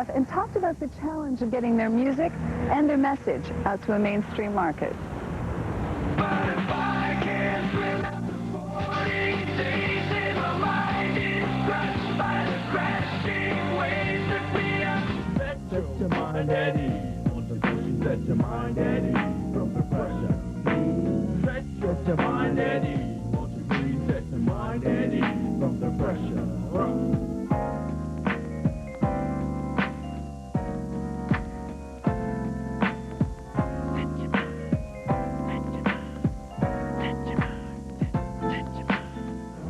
photographed and talked about the challenge of getting their music and their message out to a mainstream market. But if I can't swim after 40 days and my mind is crushed by the crashing waves that we are. Set your mind at ease. Set your mind at ease from the pressure. Set your mind at ease. Won't you please set your mind at ease from the pressure.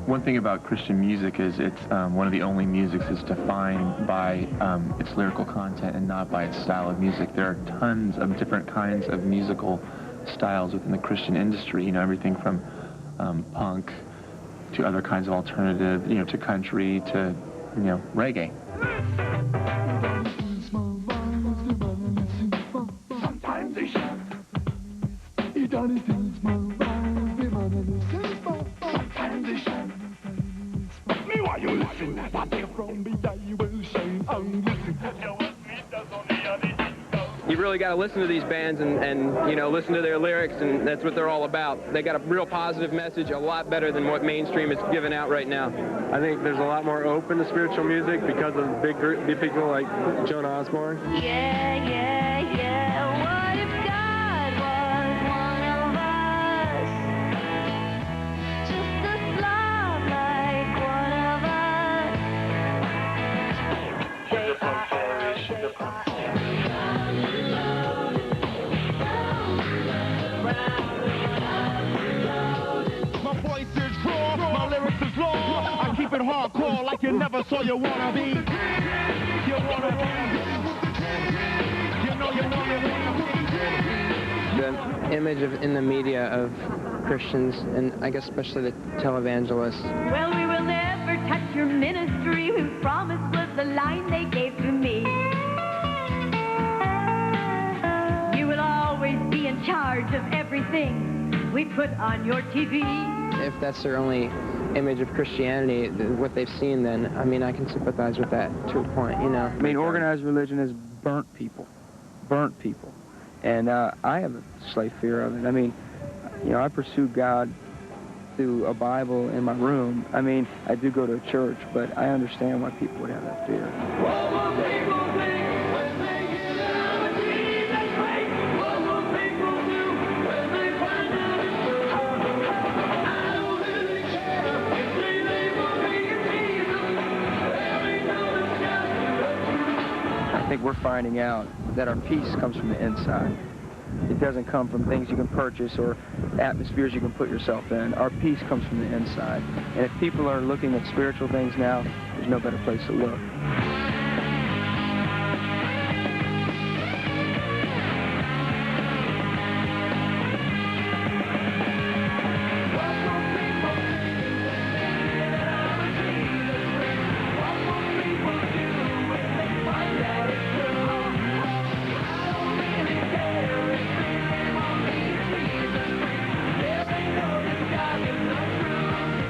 One thing about Christian music is it's one of the only musics that's defined by its lyrical content and not by its style of music. There are tons of different kinds of musical styles within the Christian industry, you know, everything from punk to other kinds of alternative, you know, to country to, you know, reggae. Sometimes they shout. Sometimes they shout. Me why you listen? What they from me I will shine and listen. You really got to listen to these bands and you know, listen to their lyrics, and that's what they're all about. They got a real positive message, a lot better than what mainstream is giving out right now. I think there's a lot more open to spiritual music because of big people like Joan Osborne. Yeah, yeah, yeah. What if God was one of us? Just a slob like one of us. My voice is raw, my lyrics is raw. I keep it hardcore like you never saw you wanna be. You wanna be. You know you wanna be. The image in the media of Christians, and I guess especially the televangelists. Well, we will never touch your ministry. We promise was the line they gave to me. You will always be in charge of everything we put on your TV. If that's their only image of Christianity, what they've seen, then, I mean, I can sympathize with that to a point, you know. I mean, organized religion has burnt people. And I have a slight fear of it. I mean, you know, I pursue God through a Bible in my room. I mean, I do go to a church, but I understand why people would have that fear. What will people think when they get out of Jesus' way? What will people do when they find out it's true? I don't really care if they label me as Jesus. There ain't no disguising the truth. I think we're finding out that our peace comes from the inside. It doesn't come from things you can purchase or atmospheres you can put yourself in. Our peace comes from the inside. And if people are looking at spiritual things now, there's no better place to look.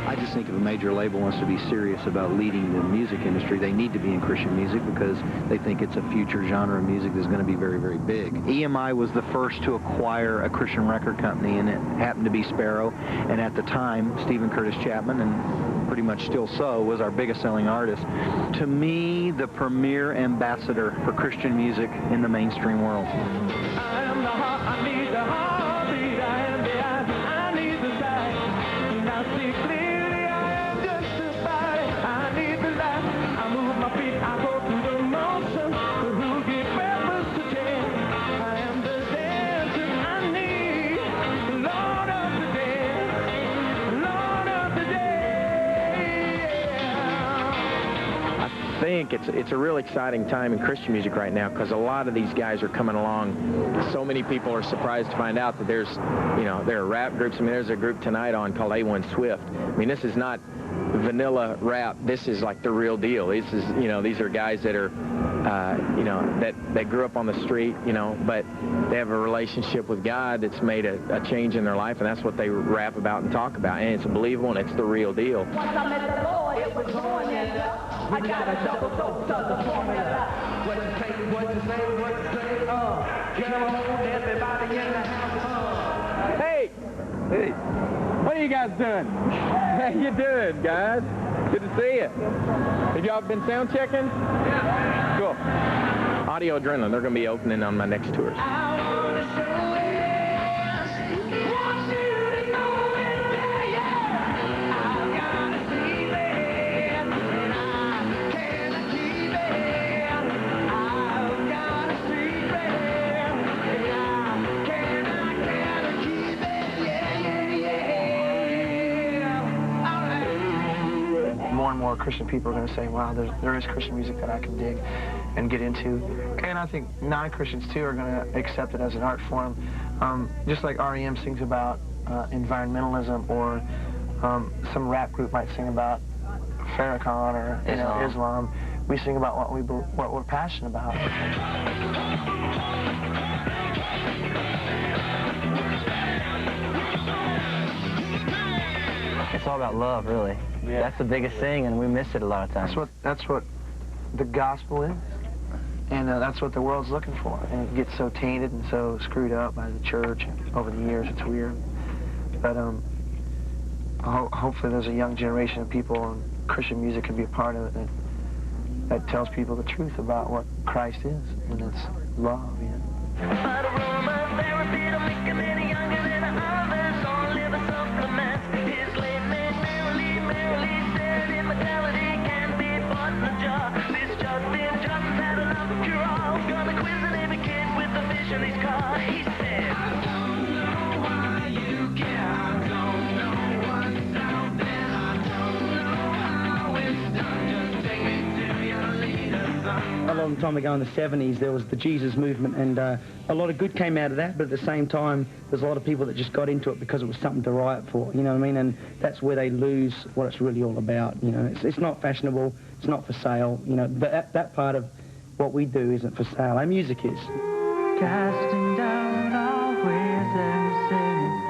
I just think if a major label wants to be serious about leading the music industry, they need to be in Christian music because they think it's a future genre of music that's going to be very, very big. EMI was the first to acquire a Christian record company, and it happened to be Sparrow. And at the time, Stephen Curtis Chapman, and pretty much still so, was our biggest selling artist. To me, the premier ambassador for Christian music in the mainstream world. I am the heart, I need the heartbeat, I am the eye, I need the sight, and I see clearly I am justified. I need the light, I move my feet, I go through the motion, who give purpose to change. I am the dancer I need, the Lord of the day, Lord of the day. I think it's a real exciting time in Christian music right now because a lot of these guys are coming along. So many people are surprised to find out that there's, you know, there are rap groups. I mean, there's a group tonight on called A1 Swift. I mean, this is not vanilla rap. This is like the real deal. This is, you know, these are guys that are, you know, that grew up on the street, you know, but they have a relationship with God that's made a change in their life, and that's what they rap about and talk about. And it's believable, and it's the real deal. Once I met the Lord, it was on, and I got a double dose of the formula. When what to say, what to say. Come on, everybody in the house. Hey! Hey! What are you guys doing? How you doing, guys? Good to see you. Have y'all been sound checking? Yeah. Cool. Audio Adrenaline, they're going to be opening on my next tours. More and more Christian people are going to say, wow, there is Christian music that I can dig and get into. And I think non-Christians, too, are going to accept it as an art form. Just like REM sings about environmentalism, or some rap group might sing about Farrakhan or Islam. We sing about what we're passionate about. It's all about love, really. Yeah. That's the biggest thing, and we miss it a lot of times. That's what the gospel is, and that's what the world's looking for. And it gets so tainted and so screwed up by the church over the years. It's weird. But hopefully there's a young generation of people, and Christian music can be a part of it, that tells people the truth about what Christ is, and it's love. Yeah. A long time ago in the 70s, there was the Jesus movement, and a lot of good came out of that, but at the same time, there's a lot of people that just got into it because it was something to riot for, you know what I mean? And that's where they lose what it's really all about, you know? It's not fashionable, it's not for sale, you know? That part of what we do isn't for sale. Our music is. Casting down our ways and sin,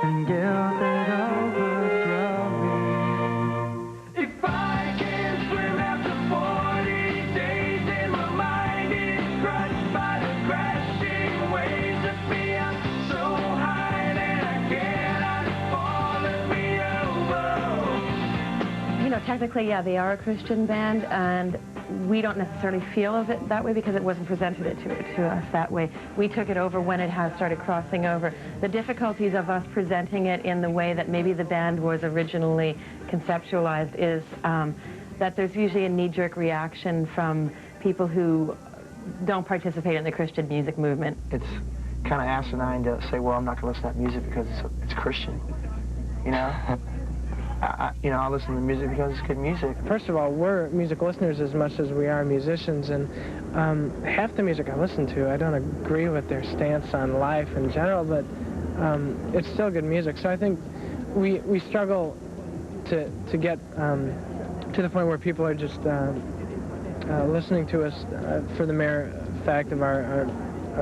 and guilt that overthrow me. If I can swim after 40 days and my mind is crushed by the crashing waves of me, I'm so high that I cannot follow me over. You know, technically, yeah, they are a Christian band, and we don't necessarily feel of it that way because it wasn't presented to us that way. We took it over when it has started crossing over. The difficulties of us presenting it in the way that maybe the band was originally conceptualized is that there's usually a knee-jerk reaction from people who don't participate in the Christian music movement. It's kind of asinine to say, well, I'm not going to listen to that music because it's Christian, you know? I'll listen to music because it's good music. First of all, we're music listeners as much as we are musicians, and half the music I listen to, I don't agree with their stance on life in general, but it's still good music. So I think we struggle to get to the point where people are just listening to us for the mere fact of our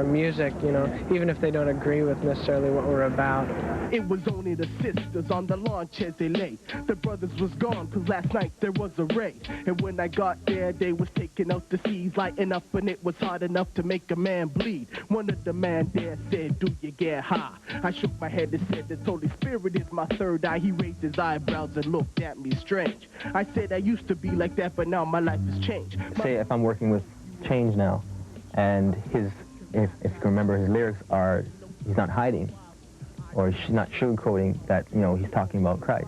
music, you know, even if they don't agree with necessarily what we're about. It was only the sisters on the launch as they lay. The brothers was gone, cause last night there was a raid. And when I got there, they was taking out the seas, lighting up, and it was hard enough to make a man bleed. One of the man there said, do you get high? I shook my head and said, the Holy Spirit is my third eye. He raised his eyebrows and looked at me strange. I said, I used to be like that, but now my life has changed. Say if I'm working with Change now, and if you can remember, his lyrics are, he's not hiding, or she's not sugarcoating that, you know, he's talking about Christ.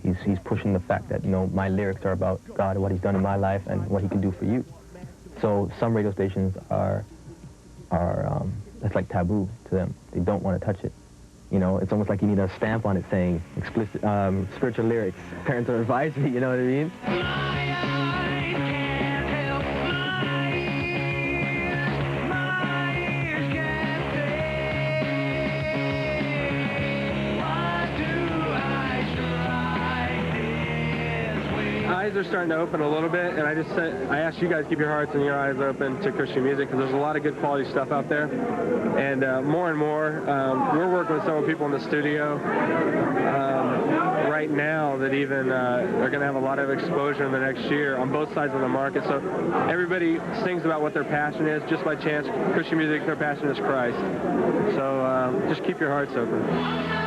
He's pushing the fact that, you know, my lyrics are about God and what he's done in my life and what he can do for you. So some radio stations are that's like taboo to them. They don't want to touch it. You know, it's almost like you need a stamp on it saying explicit, spiritual lyrics, parental advisory, you know what I mean? I eyes are starting to open a little bit, and I asked you guys to keep your hearts and your eyes open to Christian music, because there's a lot of good quality stuff out there. And more and more, we're working with some people in the studio right now that even are going to have a lot of exposure in the next year on both sides of the market. So everybody sings about what their passion is. Just by chance, Christian music, their passion is Christ. So just keep your hearts open.